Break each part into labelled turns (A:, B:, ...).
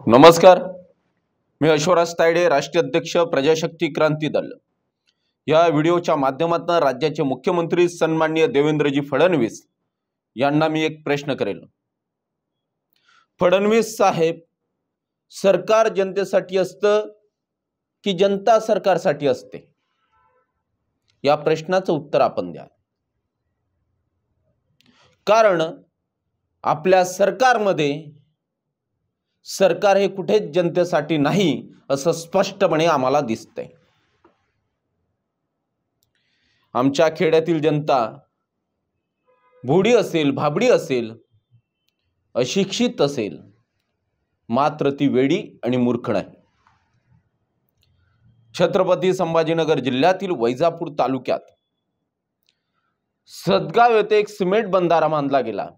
A: नमस्कार, मी अश्वराज तायडे, राष्ट्रीय अध्यक्ष प्रजाशक्ती क्रांती दल। या व्हिडिओच्या माध्यमातून राज्याचे मुख्यमंत्री सन्माननीय देवेंद्रजी फडणवीस यांना मी एक प्रश्न करेल। फडणवीस साहेब, सरकार जनतेसाठी असतं की जनता सरकारसाठी असते? या प्रश्नाचं उत्तर आपण द्या। कारण आपल्या सरकारमध्ये सरकार हे कुठेच जनतेसाठी नाही असं स्पष्टपणे आम्हाला दिसतंय। आमच्या खेड्यातील जनता भोडी असेल, भाबडी असेल, अशिक्षित असेल, मात्र ती वेडी आणि मूर्ख नाही। छत्रपती संभाजीनगर जिल्ह्यातील वैजापूर तालुक्यात सदगाव येथे एक सिमेंट बंधारा बांधला गेला।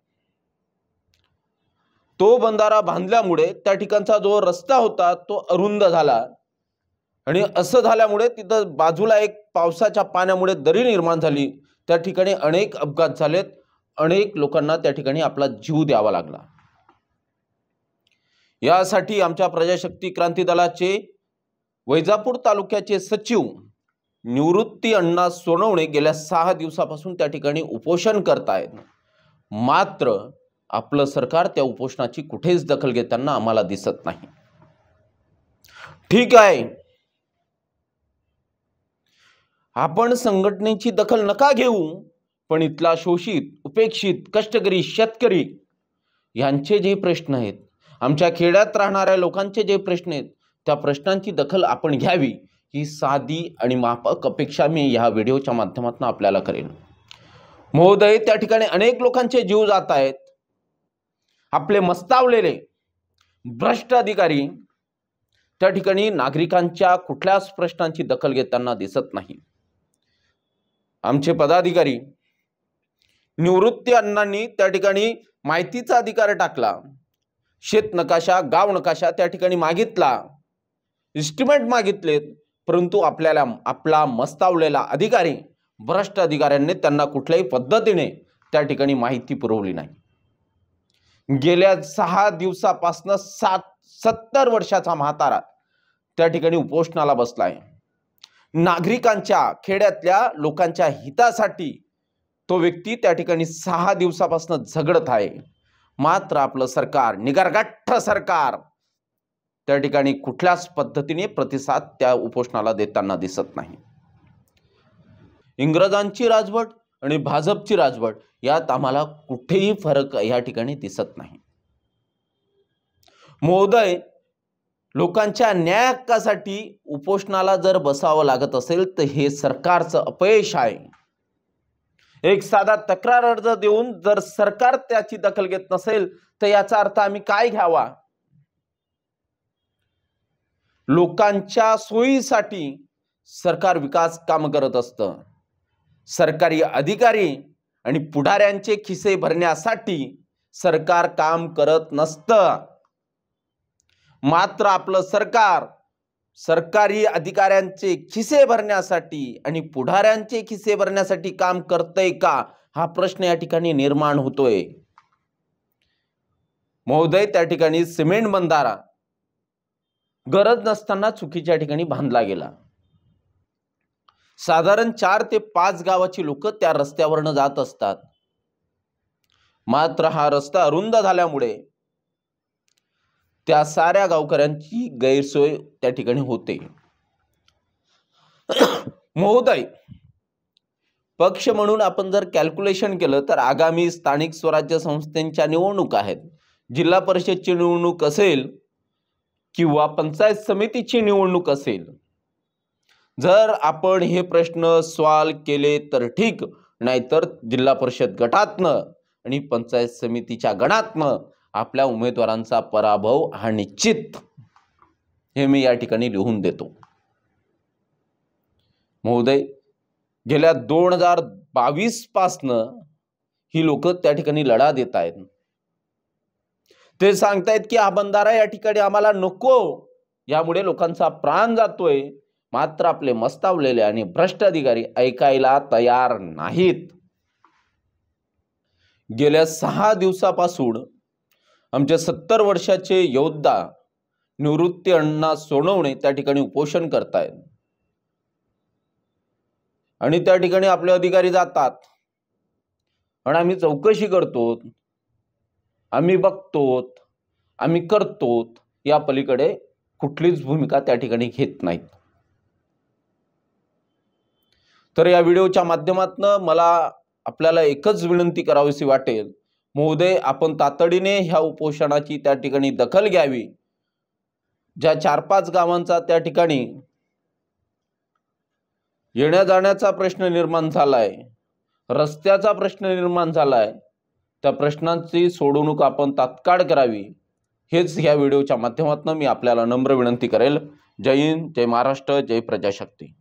A: तो बंधारा बांधल्यामुळे त्या ठिकाणचा जो रस्ता होता तो अरुंद झाला आणि असं झाल्यामुळे तिथं बाजूला एक पावसाच्या पाण्यामुळे दरी निर्माण झाली। त्या ठिकाणी अनेक अपघात झालेत, अनेक लोकांना त्या ठिकाणी आपला जीव द्यावा लागला। यासाठी आमच्या प्रजाशक्ती क्रांती दलाचे वैजापूर तालुक्याचे सचिव निवृत्ती अण्णा सोनवणे गेल्या 6 दिवसापासून त्या ठिकाणी उपोषण करतायत। मात्र आपलं सरकार त्या उपोषणाची कुठेच दखल घेताना आम्हाला दिसत नाही। ठीक आहे, आपण संघटनेची दखल नका घेऊ, पण इथला शोषित, उपेक्षित, कष्टकरी शेतकरी यांचे जे प्रश्न आहेत, आमच्या खेड्यात राहणाऱ्या लोकांचे जे प्रश्न आहेत, त्या प्रश्नांची दखल आपण घ्यावी ही साधी आणि माफक अपेक्षा मी या व्हिडिओच्या माध्यमातून आपल्याला करेन। महोदय, त्या ठिकाणी अनेक लोकांचे जीव जात आहेत। आपले मस्तावलेले भ्रष्ट अधिकारी त्या ठिकाणी नागरिकांच्या कुठल्याच प्रश्नांची दखल घेताना दिसत नाही। आमचे पदाधिकारी निवृत्ती अण्णांनी त्या ठिकाणी माहितीचा अधिकार टाकला, शेत नकाशा, गाव नकाशा त्या ठिकाणी मागितला, एस्टिमेट मागितलेत, परंतु आपला मस्तावलेला अधिकारी, भ्रष्ट अधिकाऱ्यांनी त्यांना कुठल्याही पद्धतीने त्या ठिकाणी माहिती पुरवली नाही। गेल्या 6 दिवसापासून 70 वर्षाचा म्हातारा त्या ठिकाणी उपोषणाला बसलाय। नागरिकांच्या, खेड्यातल्या लोकांच्या हितासाठी तो व्यक्ती त्या ठिकाणी 6 दिवसापासून झगडत आहे। मात्र आपलं सरकार, निगरगठ्ठ सरकार, त्या ठिकाणी कुठल्याच पद्धतीने प्रतिसाद त्या उपोषणाला देताना दिसत नाही। इंग्रजांची राजवट आणि भाजपची राजवट यात आम्हाला कुठेही फरक या ठिकाणी दिसत नाही। महोदय, लोकांच्या न्याय हक्कासाठी उपोषणाला जर बसावं लागत असेल तर हे सरकारचं अपयश आहे। एक साधा तक्रार अर्ज देऊन जर सरकार त्याची दखल घेत नसेल तर याचा अर्थ आम्ही काय घ्यावा? लोकांच्या सोयीसाठी सरकार विकास काम करत असतं। सरकारी अधिकारी आणि पुढाऱ्यांचे खिसे भरण्यासाठी सरकार काम करत नसतं। मात्र आपलं सरकार सरकारी अधिकाऱ्यांचे खिसे भरण्यासाठी आणि पुढाऱ्यांचे खिसे भरण्यासाठी काम करतंय का, हा प्रश्न या ठिकाणी निर्माण होतोय। महोदय, त्या ठिकाणी सिमेंट बंधारा गरज नसताना चुकीच्या ठिकाणी बांधला गेला। साधारण 4 ते 5 गावाची लोक त्या रस्त्यावरनं जात असतात। मात्र हा रस्ता अरुंद झाल्यामुळे त्या साऱ्या गावकऱ्यांची गैरसोय त्या ठिकाणी होते। महोदय, पक्ष म्हणून आपण जर कॅल्क्युलेशन केलं तर आगामी स्थानिक स्वराज्य संस्थांच्या निवडणूक आहेत, जिल्हा परिषदची निवडणूक असेल किंवा पंचायत समितीची निवडणूक असेल, जर आपण हे प्रश्न सॉल्व केले तर ठीक, नाहीतर जिल्हा परिषद गटातनं आणि पंचायत समितीच्या गणातनं आपल्या उमेदवारांचा पराभव हा निश्चित, हे मी या ठिकाणी लिहून देतो। महोदय, गेल्या 2022 पासनं ही लोक त्या ठिकाणी लढा देत आहेत। ते सांगतायत की हा बंधारा या ठिकाणी आम्हाला नको, यामुळे लोकांचा प्राण जातोय। मात्र आपले मस्तावलेले आणि भ्रष्ट अधिकारी ऐकायला तयार नाहीत। गेल्या 6 दिवसापासून आमचे 70 वर्षाचे योद्धा निवृत्ती अण्णा सोनवणे त्या ठिकाणी उपोषण करतायत आणि त्या ठिकाणी आपले अधिकारी जातात आणि आम्ही चौकशी करतो, आम्ही बघतो, आम्ही करतो, या पलीकडे कुठलीच भूमिका त्या ठिकाणी घेत नाहीत. तर या व्हिडिओच्या माध्यमातून मला आपल्याला एकच विनंती करावीशी वाटेल, महोदय आपण तातडीने ह्या उपोषणाची त्या ठिकाणी दखल घ्यावी. ज्या 4-5 गावांचा त्या ठिकाणी येण्या जाण्याचा प्रश्न निर्माण झालाय, रस्त्याचा प्रश्न निर्माण झालाय, त्या प्रश्नांची सोडवणूक आपण तात्काळ करावी, हेच ह्या व्हिडिओच्या माध्यमातून मी आपल्याला नम्र विनंती करेल. जय हिंद, जय महाराष्ट्र, जय प्रजाशक्ती.